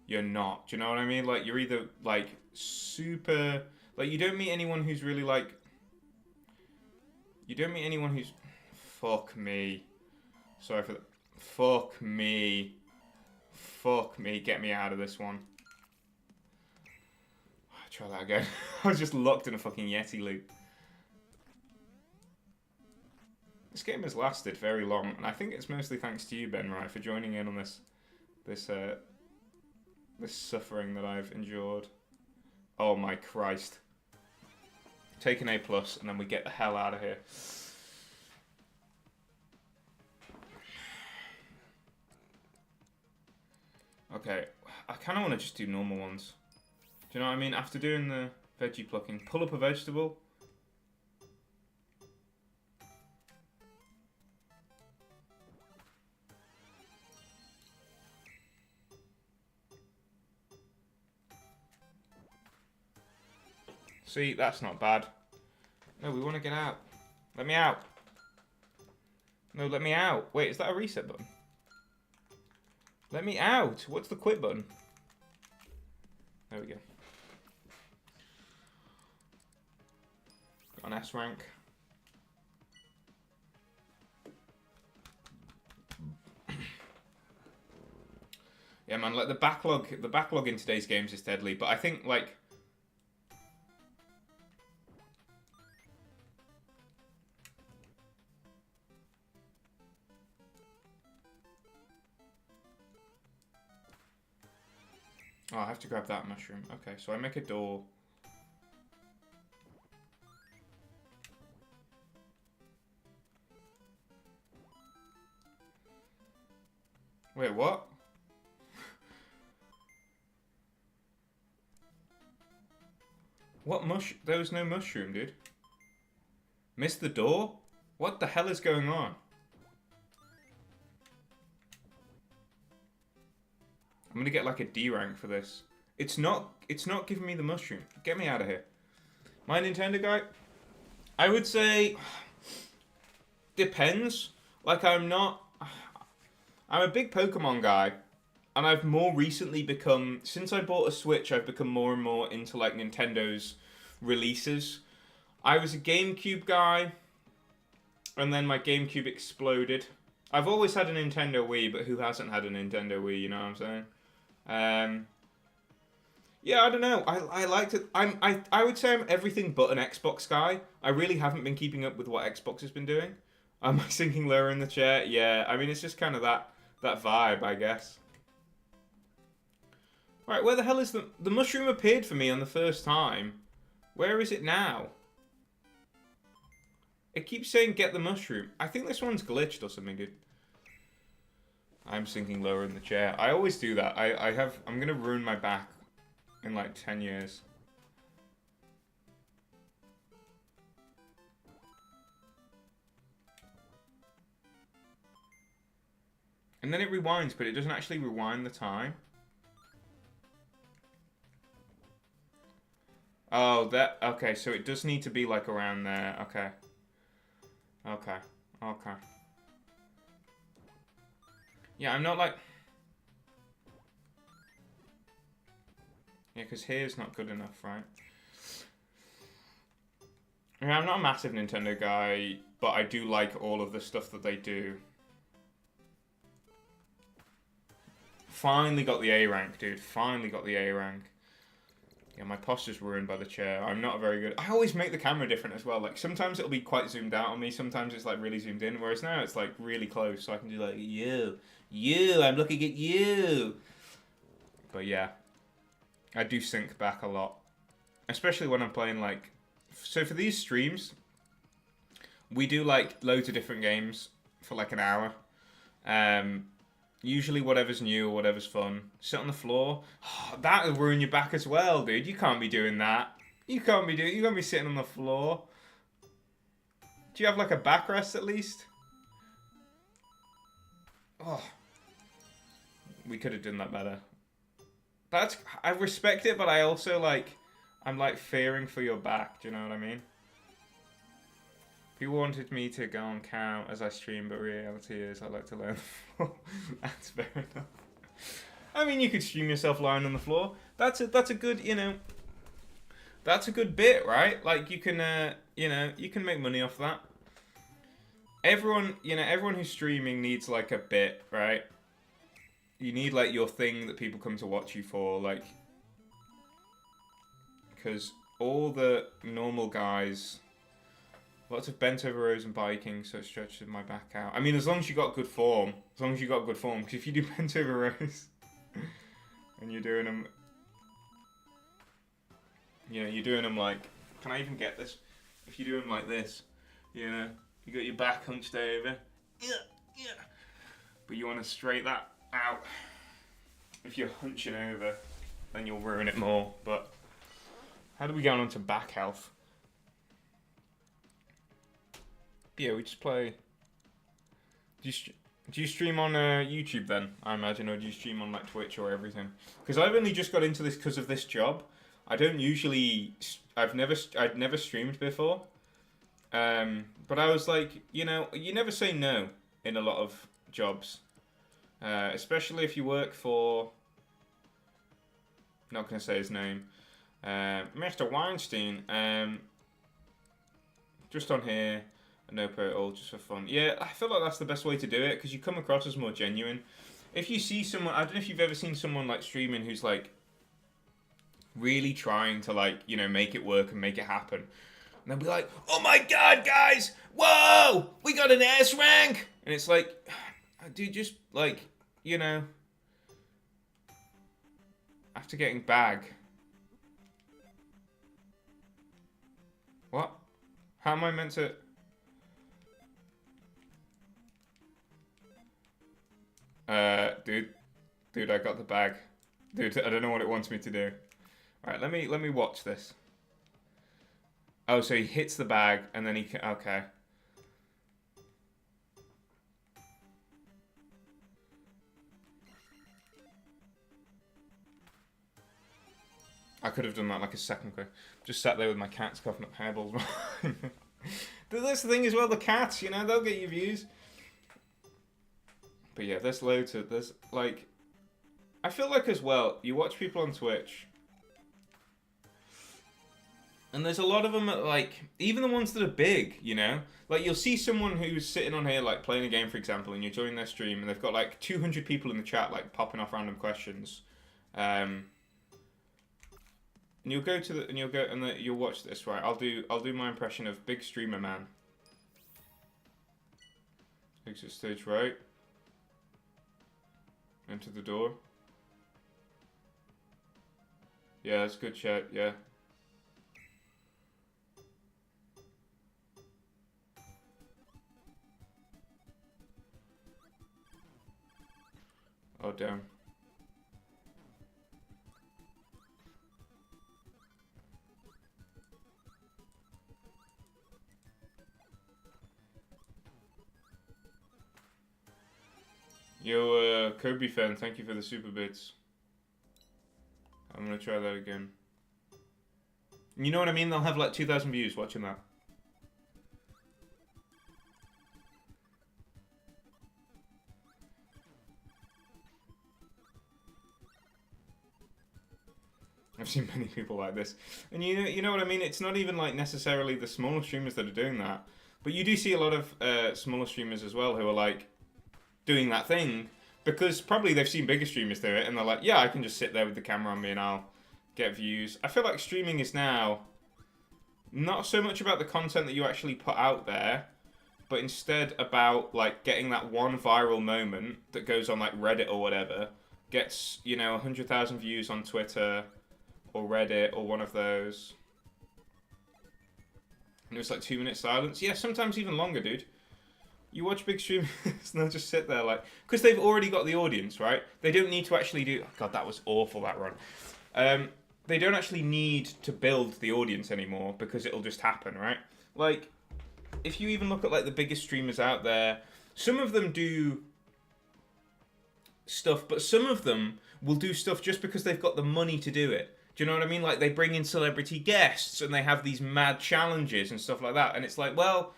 you're not. Do you know what I mean? Like you're either like super. Like you don't meet anyone who's really like. You don't meet anyone who's... Fuck me. Sorry for that. Fuck me. Fuck me. Get me out of this one. Try that again. I was just locked in a fucking Yeti loop. This game has lasted very long, and I think it's mostly thanks to you, Ben Wright, for joining in on this suffering that I've endured. Oh my Christ. Take an A+, and then we get the hell out of here. Okay, I kind of want to just do normal ones. Do you know what I mean? After doing the veggie plucking, pull up a vegetable. See, that's not bad. No, we want to get out. Let me out. No, let me out. Wait, is that a reset button? Let me out. What's the quit button? There we go. Got an S rank. Yeah, man, like the backlog in today's games is deadly, but I think like oh, I have to grab that mushroom. Okay, so I make a door. Wait, what? What mush? There was no mushroom, dude. Missed the door? What the hell is going on? I'm gonna get like a D rank for this. It's not giving me the mushroom. Get me out of here. My Nintendo guy? I would say depends. Like I'm a big Pokemon guy, and I've more recently become, since I bought a Switch, I've become more and more into like Nintendo's releases. I was a GameCube guy, and then my GameCube exploded. I've always had a Nintendo Wii, but who hasn't had a Nintendo Wii, you know what I'm saying? Yeah, I don't know. I liked it. I would say I'm everything but an Xbox guy. I really haven't been keeping up with what Xbox has been doing. Am I sinking lower in the chair? Yeah, I mean, it's just kind of that vibe, I guess. Right, where the hell is the mushroom appeared for me on the first time? Where is it now? It keeps saying get the mushroom. I think this one's glitched or something, dude. I'm sinking lower in the chair. I always do that. I'm gonna ruin my back in like 10 years. And then it rewinds, but it doesn't actually rewind the time. Oh, okay, so it does need to be like around there. Okay. Okay. Okay. Yeah, I'm not like... Yeah, because here's not good enough, right? I mean, I'm not a massive Nintendo guy, but I do like all of the stuff that they do. Finally got the A rank, dude. Finally got the A rank. Yeah, my posture's ruined by the chair. I'm not very good. I always make the camera different as well. Like, sometimes it'll be quite zoomed out on me. Sometimes it's, like, really zoomed in. Whereas now it's, like, really close. So I can do, like, you, I'm looking at you. But, yeah. I do sync back a lot. Especially when I'm playing, like... So for these streams, we do, like, loads of different games for, like, an hour. Usually whatever's new or whatever's fun. Sit on the floor. Oh, that'll ruin your back as well, dude. You can't be doing that. You can't be sitting on the floor. Do you have like a backrest at least? Oh. We could have done that better. I respect it, but I also I'm like fearing for your back, do you know what I mean? People wanted me to go on count as I stream, but reality is I like to lay on the floor. That's fair enough. I mean, you could stream yourself lying on the floor. That's a good, that's a good bit, right? Like you can, you can make money off that. Everyone who's streaming needs like a bit, right? You need like your thing that people come to watch you for, like, because all the normal guys. Lots of bent over rows and biking, so it stretches my back out. I mean, as long as you got good form. As long as you got good form. Because if you do bent over rows and you're doing them... you're doing them like... Can I even get this? If you do them like this, you got your back hunched over. Yeah. But you want to straight that out. If you're hunching over, then you'll ruin it more. But how do we get on to back health? Yeah, we just play. Do you stream on YouTube then? I imagine, or do you stream on like Twitch or everything? Because I've only just got into this because of this job. I don't usually. I'd never streamed before. But I was like, you never say no in a lot of jobs, especially if you work for. Not gonna say his name, Mr. Weinstein. Just on here. No pay at all, just for fun. Yeah, I feel like that's the best way to do it because you come across as more genuine. If you see someone, I don't know if you've ever seen someone like streaming who's like really trying to like make it work and make it happen, and they'll be like, "Oh my god, guys! Whoa, we got an S rank!" And it's like, dude, just like after getting bag. What? How am I meant to? Dude, I got the bag. Dude, I don't know what it wants me to do. Alright, let me watch this. Oh, so he hits the bag, and then he can... Okay. I could have done that like a second quick. Just sat there with my cats coughing up hairballs. That's the thing as well, the cats, they'll get you views. But yeah, there's loads of... There's, like... I feel like as well, you watch people on Twitch... And there's a lot of them that, like... Even the ones that are big, Like, you'll see someone who's sitting on here, like, playing a game, for example, and you're joining their stream, and they've got, like, 200 people in the chat, like, popping off random questions. And you'll go to the... And you'll watch this, right? I'll do my impression of Big Streamer Man. Exit stage right. Enter the door. Yeah, that's good chat, yeah. Oh, damn. Yo, Kobe fan, thank you for the super bits. I'm gonna try that again. You know what I mean? They'll have like 2,000 views watching that. I've seen many people like this. And you know what I mean? It's not even like necessarily the smaller streamers that are doing that. But you do see a lot of smaller streamers as well who are like doing that thing. Because probably they've seen bigger streamers do it and they're like, yeah, I can just sit there with the camera on me and I'll get views. I feel like streaming is now not so much about the content that you actually put out there, but instead about like getting that one viral moment that goes on like Reddit or whatever, gets, 100,000 views on Twitter or Reddit or one of those. And it was like 2 minute silence. Yeah, sometimes even longer, dude. You watch big streamers and they'll just sit there like... Because they've already got the audience, right? They don't need to actually do... Oh God, that was awful, that run. They don't actually need to build the audience anymore because it'll just happen, right? Like, if you even look at like the biggest streamers out there, some of them do stuff, but some of them will do stuff just because they've got the money to do it. Do you know what I mean? Like, they bring in celebrity guests and they have these mad challenges and stuff like that. And it's like, well...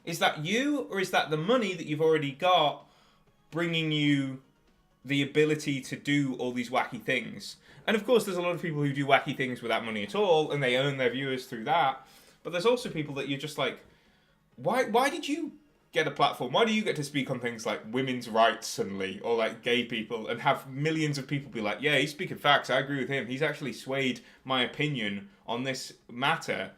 Is that you, or is that the money that you've already got bringing you the ability to do all these wacky things? And of course, there's a lot of people who do wacky things without money at all, and they earn their viewers through that. But there's also people that you're just like, why did you get a platform? Why do you get to speak on things like women's rights suddenly, or like gay people, and have millions of people be like, yeah, he's speaking facts, I agree with him. He's actually swayed my opinion on this matter.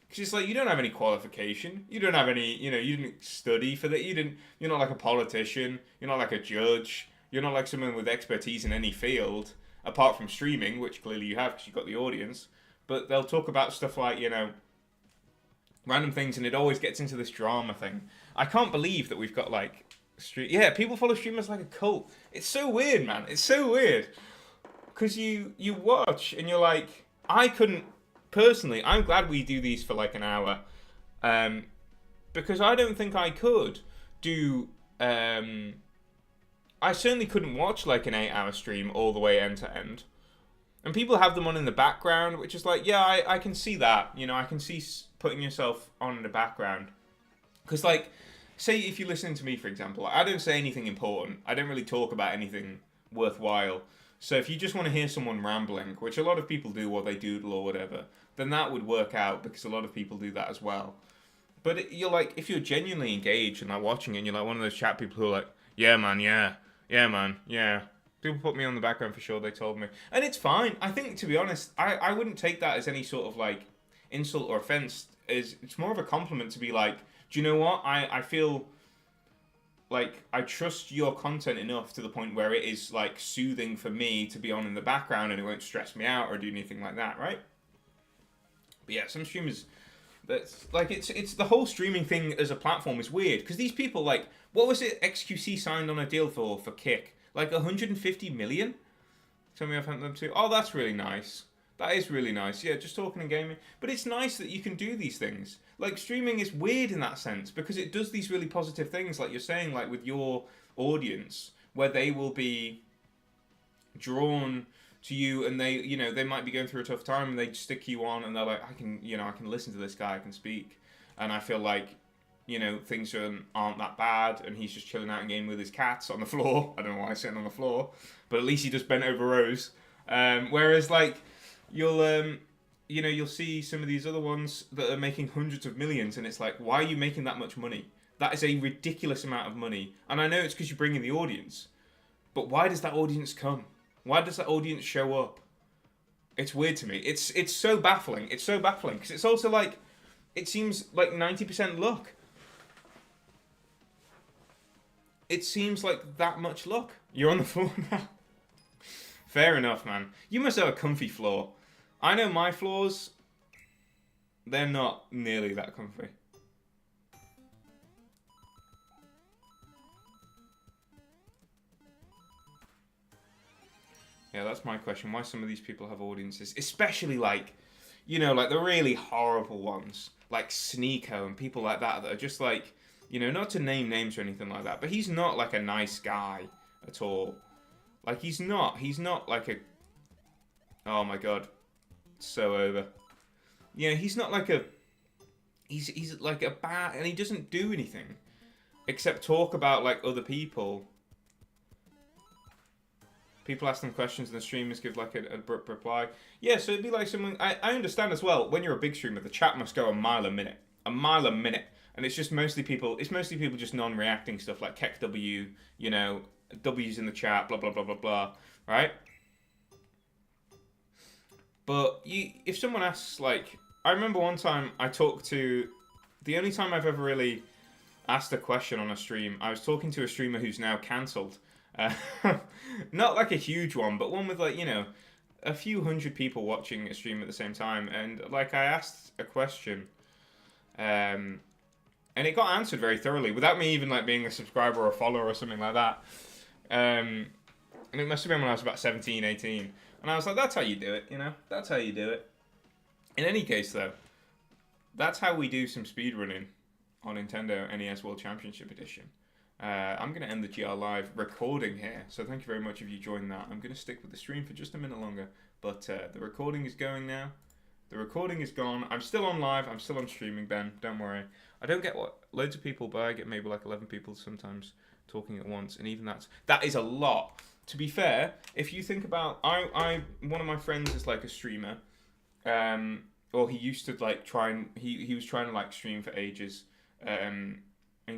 Because it's like, you don't have any qualification. You don't have any, you didn't study for that. You're not like a politician. You're not like a judge. You're not like someone with expertise in any field, apart from streaming, which clearly you have because you've got the audience. But they'll talk about stuff like, random things, and it always gets into this drama thing. I can't believe that we've got like, people follow streamers like a cult. It's so weird, man. It's so weird. because you watch and you're like, I couldn't personally. I'm glad we do these for like an hour, um, because I don't think I could do. I certainly couldn't watch like an 8 hour stream all the way end to end. And people have them on in the background, which is like, yeah, I can see that. You know, I can see putting yourself on in the background. Because, like, say if you're listening to me, for example, I don't say anything important. I don't really talk about anything worthwhile. So if you just want to hear someone rambling, which a lot of people do, or they doodle or whatever, then that would work out because a lot of people do that as well. But you're like, if you're genuinely engaged and like watching it, and you're like one of those chat people who are like, yeah, man, yeah. Yeah, man, yeah. People put me on the background for sure, they told me. And it's fine. I think, to be honest, I wouldn't take that as any sort of, like, insult or offense. It's more of a compliment to be like, do you know what? I feel like I trust your content enough to the point where it is, like, soothing for me to be on in the background and it won't stress me out or do anything like that, right? But yeah, some streamers... That's like it's the whole streaming thing as a platform is weird because these people like what was it XQC signed on a deal for Kick like 150 million. Tell me I've had them too. Oh, that's really nice. That is really nice. Yeah, just talking and gaming. But it's nice that you can do these things. Like streaming is weird in that sense because it does these really positive things like you're saying like with your audience where they will be drawn to you and they they might be going through a tough time and they stick you on and they're like I can listen to this guy, I can speak and I feel like things aren't that bad and he's just chilling out and gaming with his cats on the floor. I don't know why he's sitting on the floor, but at least he just bent over rows. Whereas like you'll see some of these other ones that are making hundreds of millions and it's like, why are you making that much money? That is a ridiculous amount of money. And I know it's because you bring in the audience, but why does that audience come? Why does that audience show up? It's weird to me. It's so baffling. It's so baffling because it's also like it seems like 90% luck. It seems like that much luck. You're on the floor now. Fair enough, man. You must have a comfy floor. I know my floors, they're not nearly that comfy. Yeah, that's my question. Why some of these people have audiences, especially like, like the really horrible ones, like Sneeko and people like that are just like, not to name names or anything like that, but he's not like a nice guy at all. Like he's not like a, oh my god, so over. He's not like a, he's like a bad, and he doesn't do anything except talk about like other people. People ask them questions and the streamers give like an abrupt reply. Yeah, so it'd be like someone... I understand as well, when you're a big streamer, the chat must go a mile a minute. A mile a minute. And it's just mostly people... It's mostly people just non-reacting stuff like KekW, W's in the chat, blah, blah, blah, blah, blah. Right? But if someone asks, like... I remember one time I talked to... The only time I've ever really asked a question on a stream, I was talking to a streamer who's now cancelled. Not like a huge one, but one with like, a few hundred people watching a stream at the same time. And like I asked a question, and it got answered very thoroughly without me even like being a subscriber or a follower or something like that. And it must have been when I was about 17, 18. And I was like, that's how you do it, that's how you do it. In any case though, that's how we do some speedrunning on Nintendo NES World Championship Edition. I'm going to end the GR Live recording here, so thank you very much if you joined that. I'm going to stick with the stream for just a minute longer, but the recording is going now. The recording is gone. I'm still on live. I'm still on streaming, Ben. Don't worry. I don't get what loads of people, but I get maybe like 11 people sometimes talking at once, and even that is a lot. To be fair, if you think about, one of my friends is like a streamer, or he used to like he was trying to like stream for ages, and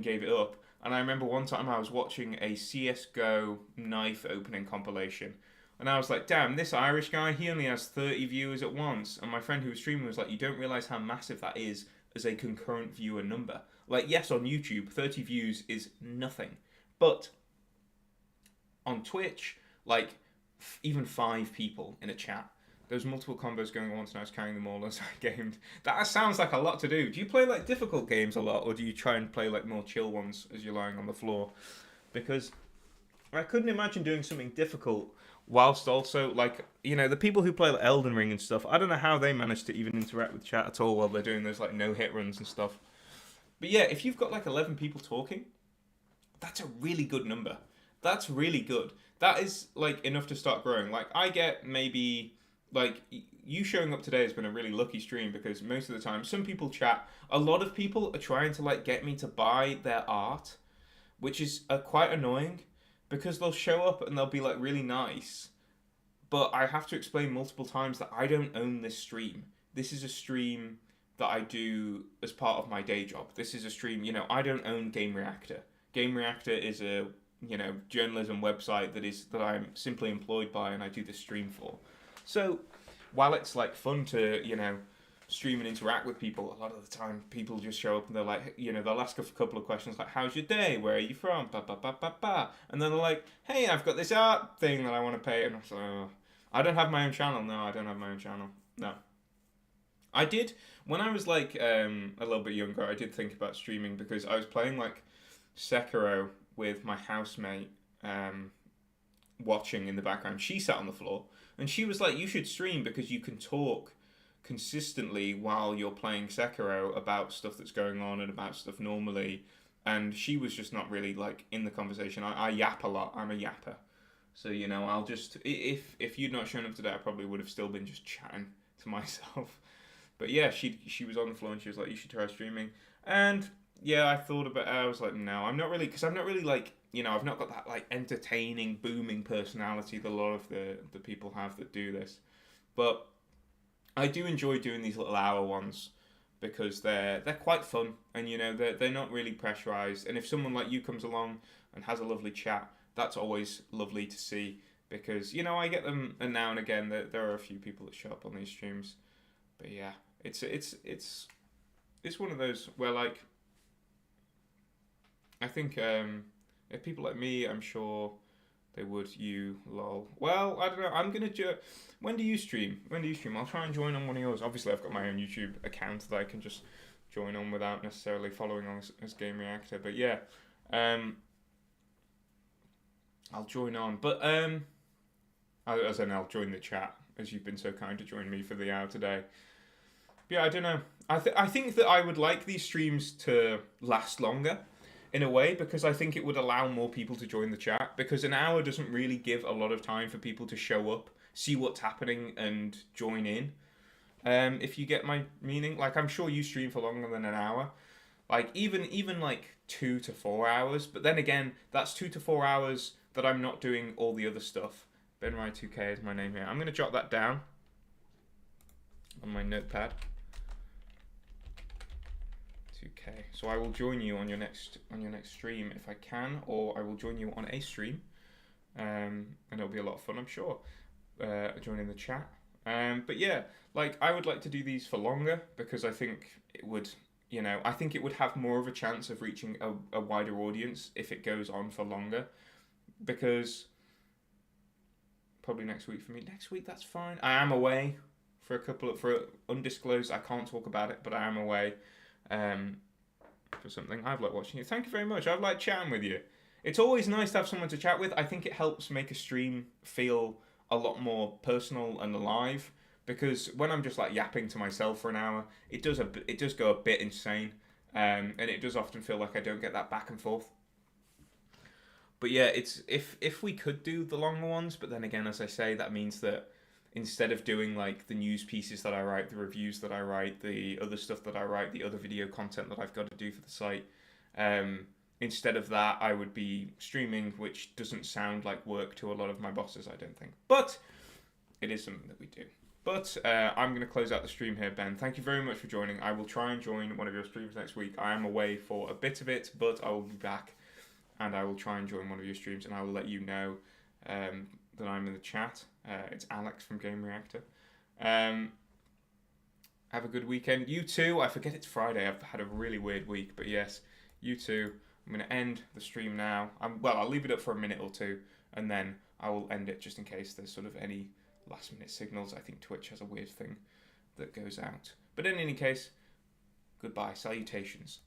gave it up. And I remember one time I was watching a CSGO knife opening compilation. And I was like, damn, this Irish guy, he only has 30 viewers at once. And my friend who was streaming was like, you don't realise how massive that is as a concurrent viewer number. Like, yes, on YouTube, 30 views is nothing. But on Twitch, like, even 5 people in a chat. There was multiple combos going on once and I was carrying them all as I gamed. That sounds like a lot to do. Do you play like difficult games a lot or do you try and play like more chill ones as you're lying on the floor? Because I couldn't imagine doing something difficult whilst also, like, you know, the people who play like Elden Ring and stuff, I don't know how they manage to even interact with chat at all while they're doing those like no hit runs and stuff. But yeah, if you've got like 11 people talking, that's a really good number. That's really good. That is like enough to start growing. Like I get maybe like you showing up today has been a really lucky stream because most of the time some people chat. A lot of people are trying to like get me to buy their art, which is quite annoying because they'll show up and they'll be like really nice, but I have to explain multiple times that I don't own this stream. This is a stream that I do as part of my day job. This is a stream, you know, I don't own Game Reactor. Game Reactor is a, you know, journalism website that I'm simply employed by and I do this stream for. So, while it's like fun to, you know, stream and interact with people, a lot of the time people just show up and they're like, you know, they'll ask a couple of questions like, how's your day? Where are you from? Ba, ba, ba, ba, ba. And then they're like, hey, I've got this art thing that I want to pay. And I'm like, oh, I don't have my own channel. No, I don't have my own channel. No. I did, when I was like a little bit younger, I did think about streaming because I was playing like Sekiro with my housemate watching in the background. She sat on the floor and she was like, you should stream because you can talk consistently while you're playing Sekiro about stuff that's going on and about stuff normally. And she was just not really like in the conversation. I yap a lot. I'm a yapper. So, you know, I'll just, if you'd not shown up today, I probably would have still been just chatting to myself. But yeah, she was on the floor and she was like, you should try streaming. And yeah, I thought about it. I was like, no, I'm not really, because I'm not really like, you know, I've not got that like entertaining, booming personality that a lot of the people have that do this. But I do enjoy doing these little hour ones because they're quite fun and, you know, they're not really pressurized. And if someone like you comes along and has a lovely chat, that's always lovely to see because, you know, I get them and now and again. There are a few people that show up on these streams. But yeah, it's one of those where like I think if people like me, I'm sure they would. You lol. Well, I don't know. I'm gonna when do you stream? When do you stream? I'll try and join on one of yours. Obviously, I've got my own YouTube account that I can just join on without necessarily following on as Game Reactor. But yeah, I'll join on. But as in I'll join the chat as you've been so kind to join me for the hour today. Yeah, I don't know. I think that I would like these streams to last longer, in a way, because I think it would allow more people to join the chat. Because an hour doesn't really give a lot of time for people to show up, see what's happening, and join in. If you get my meaning, like I'm sure you stream for longer than an hour, like even like 2 to 4 hours. But then again, that's 2 to 4 hours that I'm not doing all the other stuff. BenRye2K is my name here. I'm gonna jot that down on my notepad. 2K. So I will join you on your next stream if I can, or I will join you on a stream, and it'll be a lot of fun, I'm sure. Joining the chat. But yeah, like I would like to do these for longer because I think it would, you know, I think it would have more of a chance of reaching a wider audience if it goes on for longer. Because probably next week for me. Next week, that's fine. I am away for undisclosed. I can't talk about it, but I am away. For something. I've liked watching you. Thank you very much. I've liked chatting with you. It's always nice to have someone to chat with. I think it helps make a stream feel a lot more personal and alive because when I'm just like yapping to myself for an hour, it does go a bit insane, and it does often feel like I don't get that back and forth. But yeah, it's if we could do the longer ones, but then again, as I say, that means that instead of doing like the news pieces that I write, the reviews that I write, the other stuff that I write, the other video content that I've got to do for the site, instead of that, I would be streaming, which doesn't sound like work to a lot of my bosses, I don't think. But it is something that we do. But I'm going to close out the stream here, Ben. Thank you very much for joining. I will try and join one of your streams next week. I am away for a bit of it, but I will be back, and I will try and join one of your streams, and I will let you know that I'm in the chat. It's Alex from Game Reactor. Have a good weekend. You too. I forget it's Friday. I've had a really weird week, but yes, you too. I'm going to end the stream now. I'll leave it up for a minute or two, and then I will end it just in case there's sort of any last-minute signals. I think Twitch has a weird thing that goes out. But in any case, goodbye. Salutations.